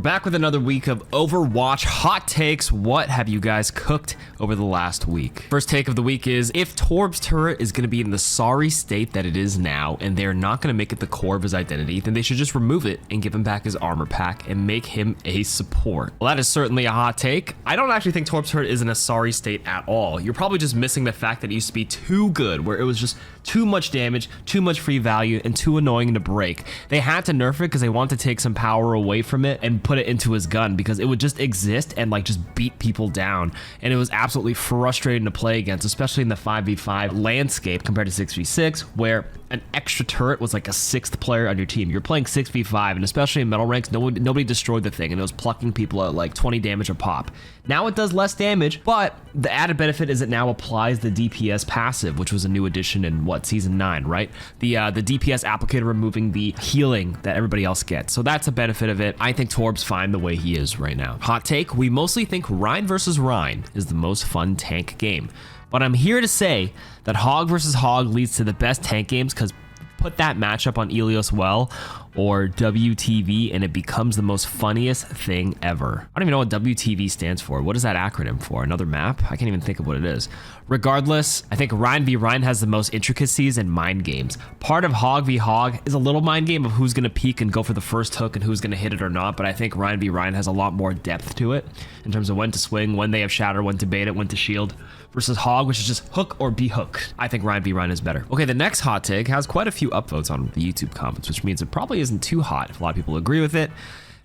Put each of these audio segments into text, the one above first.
back with another week of Overwatch hot takes. What have you guys cooked over the last week? First take of the week is, if Torb's turret is going to be in the sorry state that it is now, and they're not going to make it the core of his identity, then they should just remove it and give him back his armor pack and make him a support. Well, that is certainly a hot take. I don't actually think Torb's turret is in a sorry state at all. You're probably just missing the fact that it used to be too good, where it was just too much damage, too much free value, and too annoying to break. They had to nerf it because they wanted to take some power away from it and put it into his gun, because it would just exist and like just beat people down, and it was absolutely frustrating to play against, especially in the 5v5 landscape compared to 6v6, where an extra turret was like a sixth player on your team. You're playing 6v5, and especially in metal ranks, nobody destroyed the thing, and it was plucking people at like 20 damage a pop. Now it does less damage, but the added benefit is it now applies the DPS passive, which was a new addition in season 9, right? The DPS applicator removing the healing that everybody else gets. So that's a benefit of it. I think Torb's fine the way he is right now. Hot take, we mostly think Rein versus Rein is the most fun tank game. But I'm here to say that Hog versus Hog leads to the best tank games, because put that matchup on Ilios Well or WTV and it becomes the most funniest thing ever. I don't even know what WTV stands for. What is that acronym for? Another map? I can't even think of what it is. Regardless, I think Rein v Rein has the most intricacies and mind games. Part of Hog v Hog is a little mind game of who's going to peek and go for the first hook and who's going to hit it or not, but I think Rein v Rein has a lot more depth to it in terms of when to swing, when they have shatter, when to bait it, when to shield, versus Hog, which is just hook or be hooked. I think Rein v Rein is better. Okay, the next hot take has quite a few upvotes on the YouTube comments, which means it probably isn't too hot if a lot of people agree with it.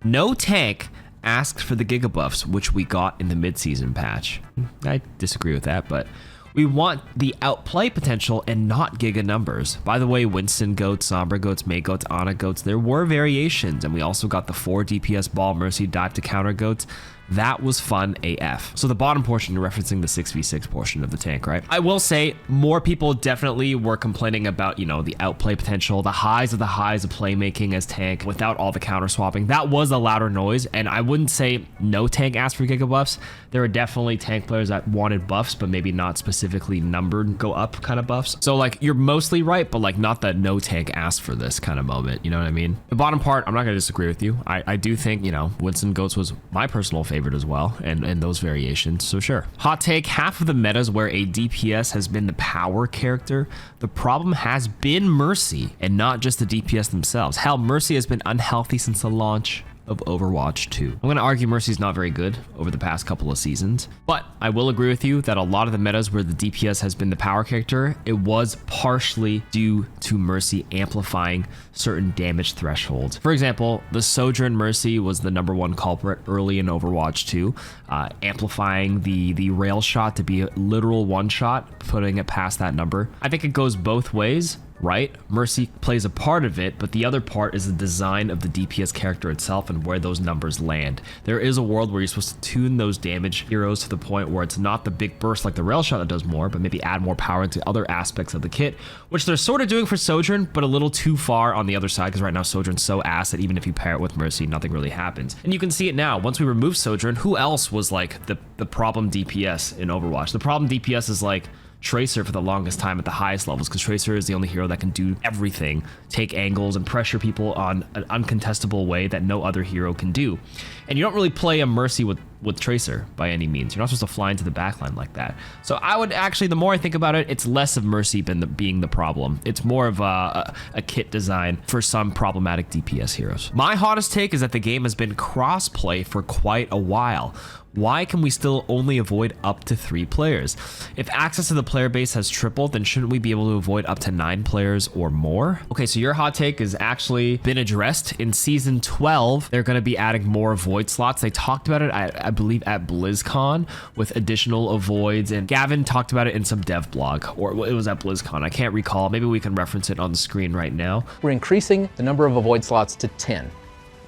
No tank asked for the Giga buffs, which we got in the mid-season patch. I disagree with that, but we want the outplay potential and not Giga numbers. By the way, Winston goats, Sombra goats, Mei goats, Ana goats, there were variations, and we also got the 4 DPS ball Mercy dive to counter goats. That was fun AF. So the bottom portion, you're referencing the 6v6 portion of the tank, right? I will say more people definitely were complaining about, you know, the outplay potential, the highs of playmaking as tank without all the counter swapping. That was a louder noise, and I wouldn't say no tank asked for Giga buffs. There were definitely tank players that wanted buffs, but maybe not specifically numbered go up kind of buffs. So like, you're mostly right, but like not that no tank asked for this kind of moment, you know what I mean? The bottom part, I'm not gonna disagree with you. I do think, you know, Winston Goats was my personal favorite as well, and those variations, so sure. Hot take, half of the metas where a DPS has been the power character, the problem has been Mercy and not just the DPS themselves. Hell, Mercy has been unhealthy since the launch of Overwatch 2. I'm gonna argue Mercy's not very good over the past couple of seasons, but I will agree with you that a lot of the metas where the DPS has been the power character, it was partially due to Mercy amplifying certain damage thresholds. For example, the Sojourn Mercy was the #1 culprit early in Overwatch 2, amplifying the rail shot to be a literal one shot, putting it past that number. I think it goes both ways, right? Mercy plays a part of it, but the other part is the design of the DPS character itself and where those numbers land. There is a world where you're supposed to tune those damage heroes to the point where it's not the big burst like the rail shot that does more, but maybe add more power into other aspects of the kit, which they're sort of doing for Sojourn, but a little too far on the other side, because right now Sojourn's so ass that even if you pair it with Mercy, nothing really happens. And you can see it now. Once we remove Sojourn, who else was like the problem DPS in Overwatch? The problem DPS is like Tracer for the longest time at the highest levels, because Tracer is the only hero that can do everything, take angles and pressure people on an uncontestable way that no other hero can do. And you don't really play a Mercy with Tracer by any means. You're not supposed to fly into the backline like that. So I would actually, the more I think about it, it's less of Mercy being the problem. It's more of a kit design for some problematic DPS heroes. My hottest take is that the game has been crossplay for quite a while. Why can we still only avoid up to 3 players? If access to the player base has tripled, then shouldn't we be able to avoid up to 9 players or more? Okay, so your hot take has actually been addressed. In Season 12, they're going to be adding more avoid slots. They talked about it, I believe, at BlizzCon with additional avoids, and Gavin talked about it in some dev blog, or it was at BlizzCon. I can't recall. Maybe we can reference it on the screen right now. We're increasing the number of avoid slots to 10.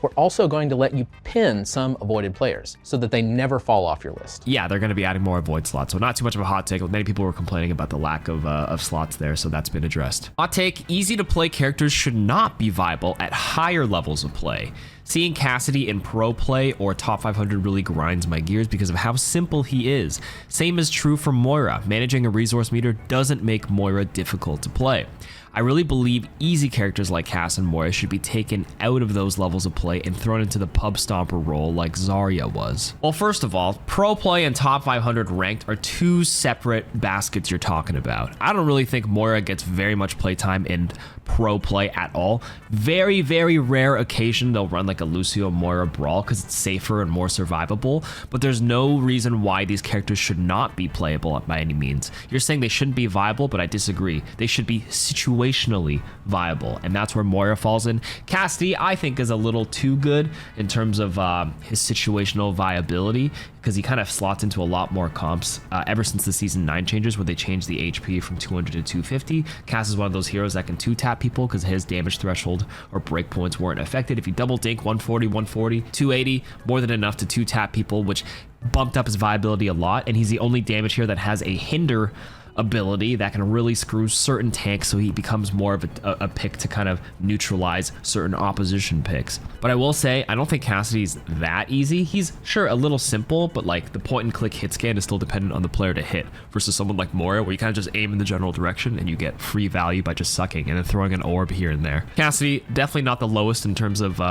We're also going to let you pin some avoided players so that they never fall off your list. Yeah, they're going to be adding more avoid slots, so not too much of a hot take. Many people were complaining about the lack of slots there, so that's been addressed. Hot take, easy to play characters should not be viable at higher levels of play. Seeing Cassidy in pro play or top 500 really grinds my gears because of how simple he is. Same is true for Moira. Managing a resource meter doesn't make Moira difficult to play. I really believe easy characters like Cass and Moira should be taken out of those levels of play and thrown into the pub stomper role like Zarya was. Well, first of all, pro play and top 500 ranked are two separate baskets you're talking about. I don't really think Moira gets very much playtime in pro play at all. Very, very rare occasion they'll run like a Lucio Moira brawl because it's safer and more survivable, but there's no reason why these characters should not be playable by any means. You're saying they shouldn't be viable, but I disagree. They should be situationally viable, and that's where Moira falls in. Cassidy, I think, is a little too good in terms of his situational viability, because he kind of slots into a lot more comps ever since the Season 9 changes where they changed the HP from 200 to 250. Cass is one of those heroes that can 2-tap people because his damage threshold or breakpoints weren't affected. If you double dink 140, 140, 280, more than enough to 2-tap people, which bumped up his viability a lot, and he's the only damage here that has a hinder ability that can really screw certain tanks, so he becomes more of a pick to kind of neutralize certain opposition picks. But I will say, I don't think Cassidy's that easy. He's sure a little simple, but like the point and click hit scan is still dependent on the player to hit, versus someone like Moira where you kind of just aim in the general direction and you get free value by just sucking and then throwing an orb here and there. Cassidy, definitely not the lowest in terms of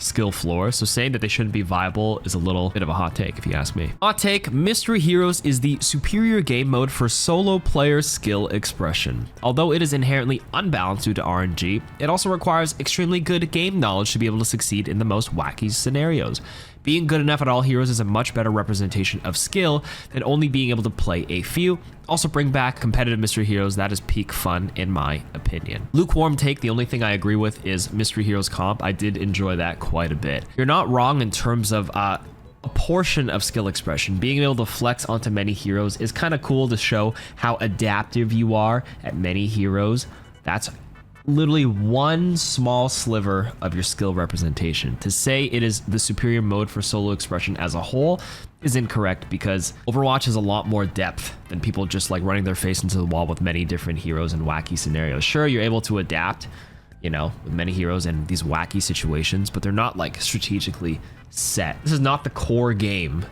skill floor, so saying that they shouldn't be viable is a little bit of a hot take if you ask me. Hot take: Mystery Heroes is the superior game mode for solo player skill expression. Although it is inherently unbalanced due to RNG, it also requires extremely good game knowledge to be able to succeed in the most wacky scenarios. Being good enough at all heroes is a much better representation of skill than only being able to play a few. Also bring back competitive mystery heroes, that is peak fun in my opinion. Lukewarm take: the only thing I agree with is Mystery Heroes comp. I did enjoy that quite a bit. You're not wrong in terms of a portion of skill expression. Being able to flex onto many heroes is kind of cool to show how adaptive you are at many heroes. That's literally one small sliver of your skill representation. To say it is the superior mode for solo expression as a whole is incorrect, because Overwatch has a lot more depth than people just like running their face into the wall with many different heroes and wacky scenarios. Sure, you're able to adapt, you know, with many heroes in these wacky situations, but they're not like strategically set. This is not the core game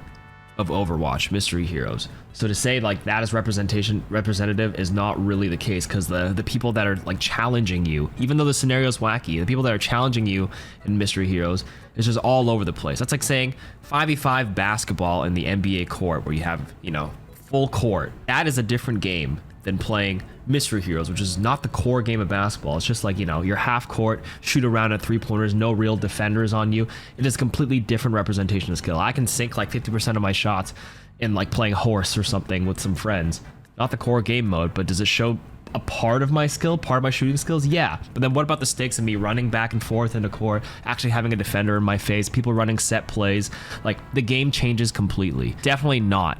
of Overwatch, Mystery Heroes. So to say like that is representative is not really the case, because the people that are like challenging you, even though the scenario is wacky, the people that are challenging you in Mystery Heroes is just all over the place. That's like saying 5v5 basketball in the NBA court where you have, you know, full court. That is a different game than playing Mystery Heroes, which is not the core game of basketball. It's just like, you know, you're half court, shoot around at 3-pointers, no real defenders on you. It is a completely different representation of skill. I can sink like 50% of my shots in like playing horse or something with some friends. Not the core game mode, but does it show a part of my skill, part of my shooting skills? Yeah. But then what about the stakes of me running back and forth in the court, actually having a defender in my face, people running set plays? Like, the game changes completely. Definitely not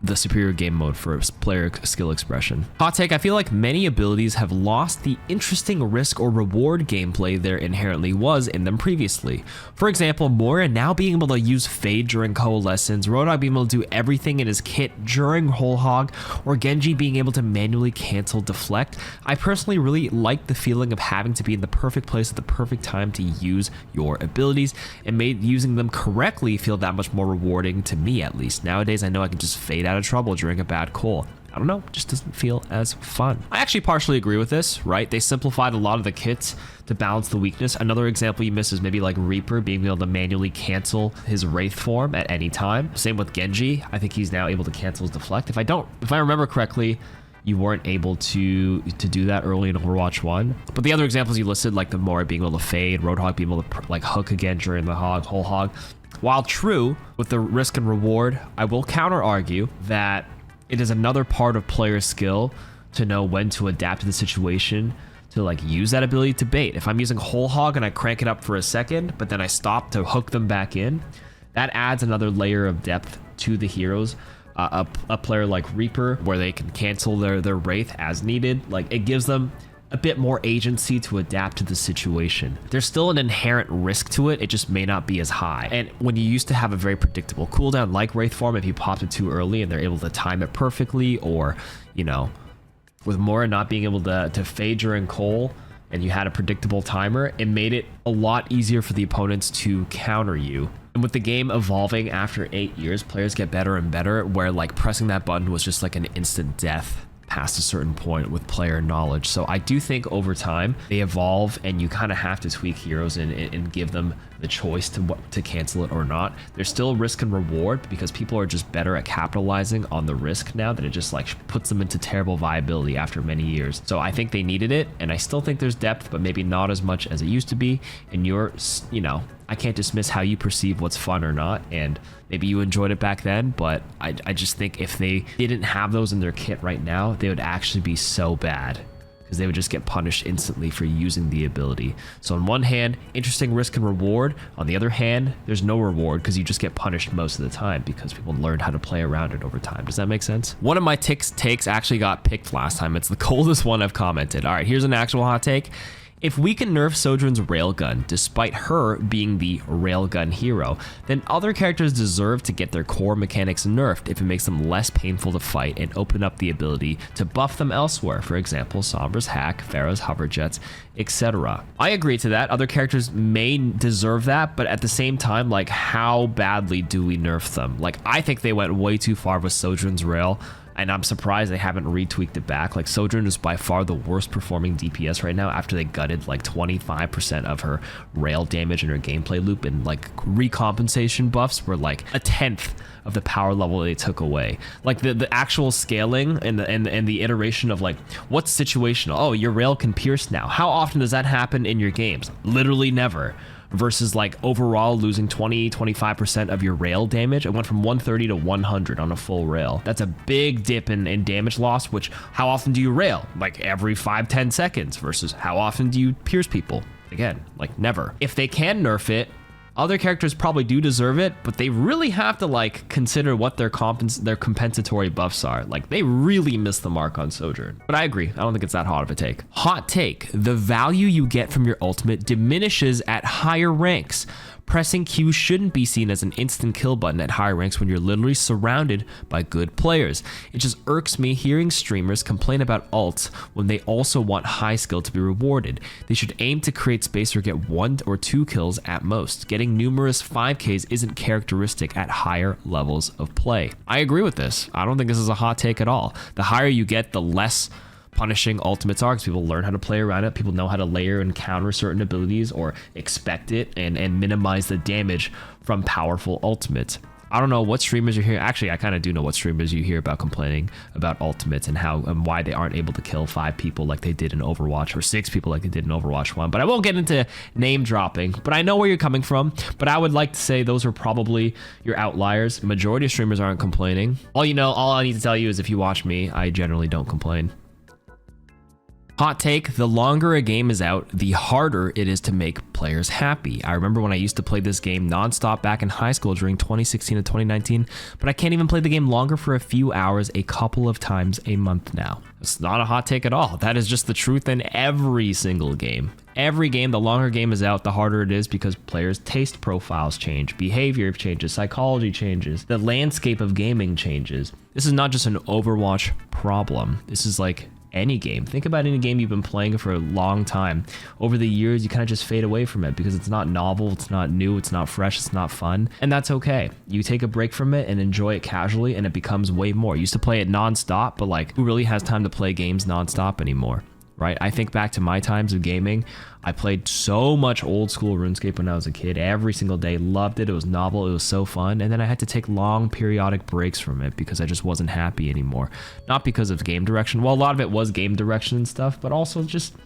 the superior game mode for player skill expression. Hot take: I feel like many abilities have lost the interesting risk or reward gameplay there inherently was in them previously. For example, Moira now being able to use Fade during Coalescence, Roadhog being able to do everything in his kit during Whole Hog, or Genji being able to manually cancel Deflect. I personally really like the feeling of having to be in the perfect place at the perfect time to use your abilities, and made using them correctly feel that much more rewarding to me, at least. Nowadays, I know I can just fade out of trouble during a bad call. I don't know, just doesn't feel as fun. I actually partially agree with this, right? They simplified a lot of the kits to balance the weakness. Another example you miss is maybe like Reaper being able to manually cancel his Wraith form at any time. Same with Genji. I think he's now able to cancel his Deflect. If I remember correctly, you weren't able to do that early in Overwatch 1. But the other examples you listed, like the Moira being able to fade, Roadhog being able to like hook again during the Whole Hog, while true with the risk and reward, I will counter argue that it is another part of player skill to know when to adapt to the situation, to like use that ability to bait. If I'm using Whole Hog and I crank it up for a second, but then I stop to hook them back in, that adds another layer of depth to the heroes. A player like Reaper, where they can cancel their Wraith as needed, like it gives them a bit more agency to adapt to the situation. There's still an inherent risk to it, it just may not be as high. And when you used to have a very predictable cooldown like Wraith form, if you popped it too early and they're able to time it perfectly, or, you know, with Moira not being able to fade during Cole, and you had a predictable timer, it made it a lot easier for the opponents to counter you. And with the game evolving after 8 years, players get better and better, where like pressing that button was just like an instant death past a certain point with player knowledge. So I do think over time they evolve, and you kind of have to tweak heroes and give them the choice to cancel it or not. There's still risk and reward because people are just better at capitalizing on the risk now that it just like puts them into terrible viability after many years. So I think they needed it, and I still think there's depth, but maybe not as much as it used to be. And I can't dismiss how you perceive what's fun or not, and maybe you enjoyed it back then, but I just think if they didn't have those in their kit right now, they would actually be so bad, because they would just get punished instantly for using the ability. So on one hand, interesting risk and reward. On the other hand, there's no reward because you just get punished most of the time because people learned how to play around it over time. Does that make sense? One of my takes actually got picked last time. It's the coldest one I've commented. All right, here's an actual hot take. If we can nerf Sojourn's railgun, despite her being the railgun hero, then other characters deserve to get their core mechanics nerfed if it makes them less painful to fight and open up the ability to buff them elsewhere. For example, Sombra's hack, Pharah's hover jets, etc. I agree to that. Other characters may deserve that, but at the same time, like, how badly do we nerf them? Like, I think they went way too far with Sojourn's rail, and I'm surprised they haven't retweaked it back. Like, Sojourn is by far the worst performing DPS right now after they gutted like 25% of her rail damage in her gameplay loop, and like recompensation buffs were like a 10th of the power level they took away. Like the actual scaling and the iteration of like, what's situational? Oh, your rail can pierce now. How often does that happen in your games? Literally never. Versus like overall losing 20-25% of your rail damage. It went from 130 to 100 on a full rail. That's a big dip in damage loss, which how often do you rail? Like every 5-10 seconds versus how often do you pierce people? Again, like never. If they can nerf it, other characters probably do deserve it, but they really have to like consider what their compensatory buffs are. Like they really missed the mark on Sojourn. But I agree, I don't think it's that hot of a take. Hot take, the value you get from your ultimate diminishes at higher ranks. Pressing Q shouldn't be seen as an instant kill button at higher ranks when you're literally surrounded by good players. It just irks me hearing streamers complain about ults when they also want high skill to be rewarded. They should aim to create space or get 1 or 2 kills at most. Getting numerous 5Ks isn't characteristic at higher levels of play. I agree with this. I don't think this is a hot take at all. The higher you get, the less punishing ultimates are, because people learn how to play around it. People know how to layer and counter certain abilities or expect it and minimize the damage from powerful ultimates. I don't know what streamers you hear. Actually, I kind of do know what streamers you hear about complaining about ultimates and how and why they aren't able to kill 5 people like they did in Overwatch, or 6 people like they did in Overwatch 1. But I won't get into name dropping, but I know where you're coming from. But I would like to say those are probably your outliers. The majority of streamers aren't complaining. All I need to tell you is if you watch me, I generally don't complain. Hot take, the longer a game is out, the harder it is to make players happy. I remember when I used to play this game nonstop back in high school during 2016 to 2019, but I can't even play the game longer for a few hours a couple of times a month now. It's not a hot take at all. That is just the truth in every single game. Every game, the longer game is out, the harder it is because players' taste profiles change, behavior changes, psychology changes, the landscape of gaming changes. This is not just an Overwatch problem. This is like any game. Think about any game you've been playing for a long time. Over the years, you kind of just fade away from it because it's not novel, it's not new, it's not fresh, it's not fun, and that's okay. You take a break from it and enjoy it casually, and it becomes way more. You used to play it non-stop, but like, who really has time to play games non-stop anymore? Right? I think back to my times of gaming. I played so much old school RuneScape when I was a kid, every single day, loved it. It was novel, it was so fun. And then I had to take long periodic breaks from it because I just wasn't happy anymore. Not because of game direction. Well, a lot of it was game direction and stuff, but also just,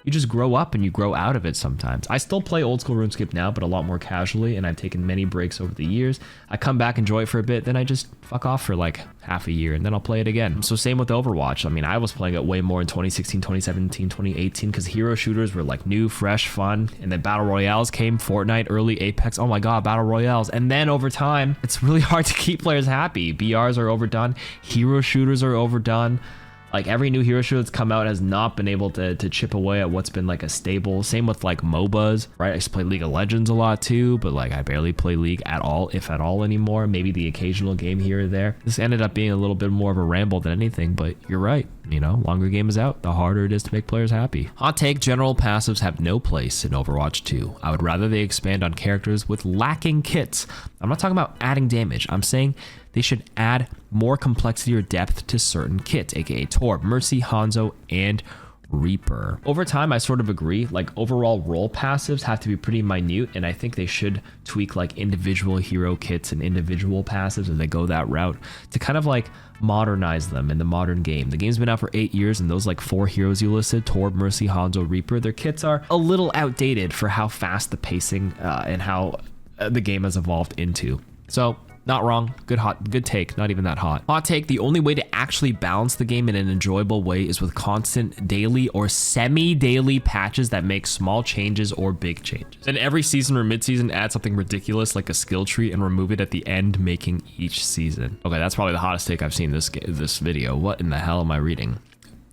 you just grow up and you grow out of it sometimes. I still play old school RuneScape now, but a lot more casually, and I've taken many breaks over the years. I come back, enjoy it for a bit, then I just fuck off for like half a year, and then I'll play it again. So same with Overwatch. I mean, I was playing it way more in 2016, 2017, 2018, because hero shooters were like new, fresh, fun, and then Battle Royales came, Fortnite, early Apex, oh my god, Battle Royales. And then over time, it's really hard to keep players happy. BRs are overdone, hero shooters are overdone. Like every new hero shooter that's come out has not been able to chip away at what's been like a stable. Same with like MOBAs, right? I used to play League of Legends a lot too, but like I barely play League at all, if at all anymore. Maybe the occasional game here or there. This ended up being a little bit more of a ramble than anything, but you're right. You know, longer game is out, the harder it is to make players happy. Hot take, general passives have no place in Overwatch 2. I would rather they expand on characters with lacking kits. I'm not talking about adding damage. I'm saying they should add more complexity or depth to certain kits, aka Torb, Mercy, Hanzo, and Reaper. Over time, I sort of agree, like overall role passives have to be pretty minute, and I think they should tweak like individual hero kits and individual passives as they go that route to kind of like modernize them in the modern game. The game's been out for 8 years, and those like 4 heroes you listed, Torb, Mercy, Hanzo, Reaper, their kits are a little outdated for how fast the pacing and how the game has evolved into. So not wrong, good take, not even that hot. Hot take, the only way to actually balance the game in an enjoyable way is with constant daily or semi-daily patches that make small changes or big changes. Then every season or mid-season add something ridiculous like a skill tree and remove it at the end, making each season. Okay, that's probably the hottest take I've seen this video. What in the hell am I reading?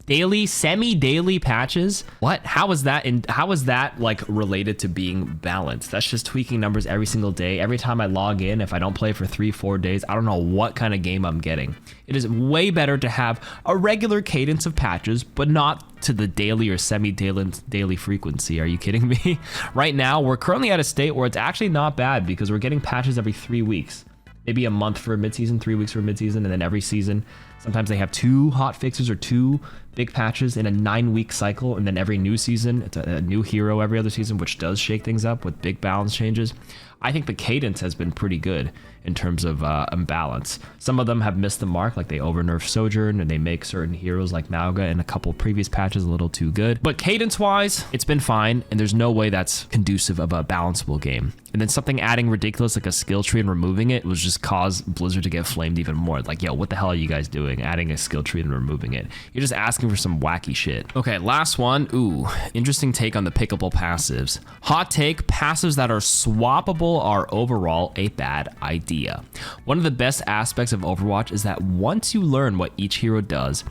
Daily, semi-daily patches? What? How is that like related to being balanced? That's just tweaking numbers every single day. Every time I log in, if I don't play for 3-4 days, I don't know what kind of game I'm getting. It is way better to have a regular cadence of patches, but not to the daily or semi-daily frequency. Are you kidding me? Right now, we're currently at a state where it's actually not bad because we're getting patches every 3 weeks. Maybe a month for a mid-season, 3 weeks for a mid-season, and then every season, sometimes they have 2 hot fixes or 2 big patches in a 9-week cycle, and then every new season, it's a new hero every other season, which does shake things up with big balance changes. I think the cadence has been pretty good in terms of imbalance. Some of them have missed the mark, like they over-nerf Sojourn, and they make certain heroes like Mauga in a couple previous patches a little too good. But cadence-wise, it's been fine, and there's no way that's conducive of a balanceable game. And then something adding ridiculous like a skill tree and removing it was just cause Blizzard to get flamed even more. Like, yo, what the hell are you guys doing? Adding a skill tree and removing it. You're just asking for some wacky shit. Okay, last one. Ooh, interesting take on the pickable passives. Hot take, passives that are swappable are overall a bad idea. One of the best aspects of Overwatch is that once you learn what each hero does,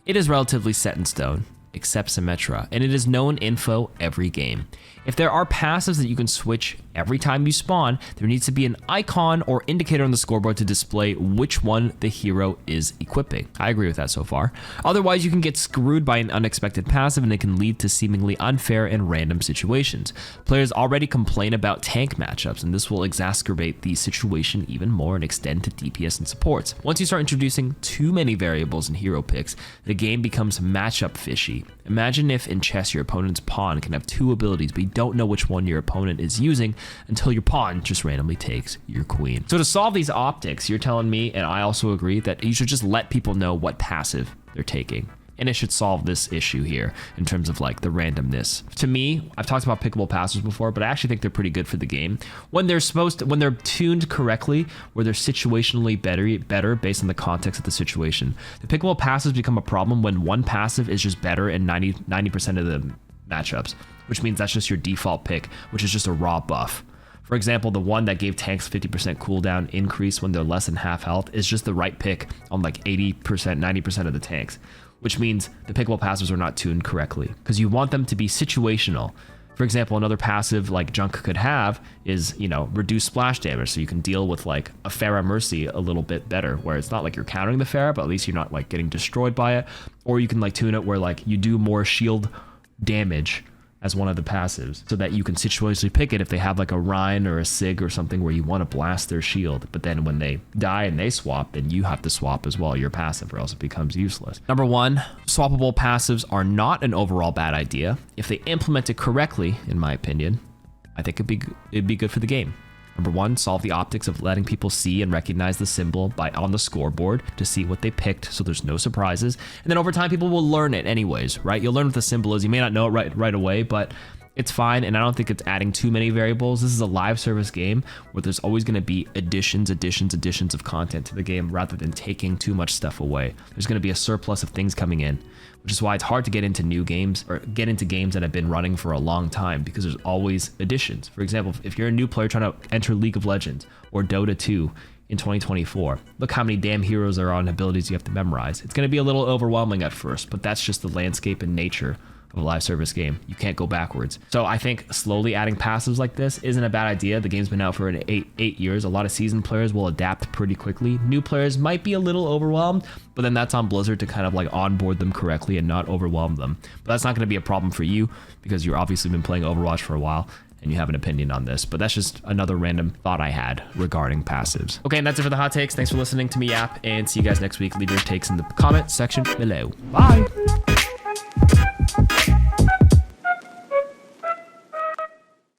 it is relatively set in stone, except Symmetra, and it is known info every game. If there are passives that you can switch every time you spawn, there needs to be an icon or indicator on the scoreboard to display which one the hero is equipping. I agree with that so far. Otherwise, you can get screwed by an unexpected passive and it can lead to seemingly unfair and random situations. Players already complain about tank matchups, and this will exacerbate the situation even more and extend to DPS and supports. Once you start introducing too many variables in hero picks, the game becomes matchup fishy. Imagine if in chess your opponent's pawn can have 2 abilities, but you don't know which one your opponent is using until your pawn just randomly takes your queen. So to solve these optics, you're telling me, and I also agree, that you should just let people know what passive they're taking. And it should solve this issue here in terms of like the randomness. To me, I've talked about pickable passives before, but I actually think they're pretty good for the game. When they're tuned correctly, where they're situationally better based on the context of the situation. The pickable passives become a problem when one passive is just better in 90% of the matchups, which means that's just your default pick, which is just a raw buff. For example, the one that gave tanks 50% cooldown increase when they're less than half health is just the right pick on like 80%, 90% of the tanks, which means the pickable passives are not tuned correctly because you want them to be situational. For example, another passive like Junk could have is, you know, reduce splash damage, so you can deal with like a Pharah Mercy a little bit better, where it's not like you're countering the Pharah, but at least you're not like getting destroyed by it. Or you can like tune it where like you do more shield damage as one of the passives, so that you can situationally pick it if they have like a Rhine or a Sig or something where you want to blast their shield, but then when they die and they swap, then you have to swap as well your passive or else it becomes useless. Number 1, swappable passives are not an overall bad idea. If they implement it correctly, in my opinion, I think it'd be good for the game. Number 1, solve the optics of letting people see and recognize the symbol on the scoreboard to see what they picked, so there's no surprises. And then over time, people will learn it anyways, right? You'll learn what the symbol is. You may not know it right away, but it's fine, and I don't think it's adding too many variables. This is a live service game where there's always going to be additions of content to the game rather than taking too much stuff away. There's going to be a surplus of things coming in, which is why it's hard to get into new games or get into games that have been running for a long time because there's always additions. For example, if you're a new player trying to enter League of Legends or Dota 2 in 2024, look how many damn heroes there are and abilities you have to memorize. It's going to be a little overwhelming at first, but that's just the landscape and nature of a live service game. You can't go backwards. So I think slowly adding passives like this isn't a bad idea. The game's been out for eight years. A lot of seasoned players will adapt pretty quickly. New players might be a little overwhelmed, but then that's on Blizzard to kind of like onboard them correctly and not overwhelm them. But that's not going to be a problem for you because you've obviously been playing Overwatch for a while and you have an opinion on this. But that's just another random thought I had regarding passives. Okay, and that's it for the hot takes. Thanks for listening to me yap, and see you guys next week. Leave your takes in the comment section below. Bye.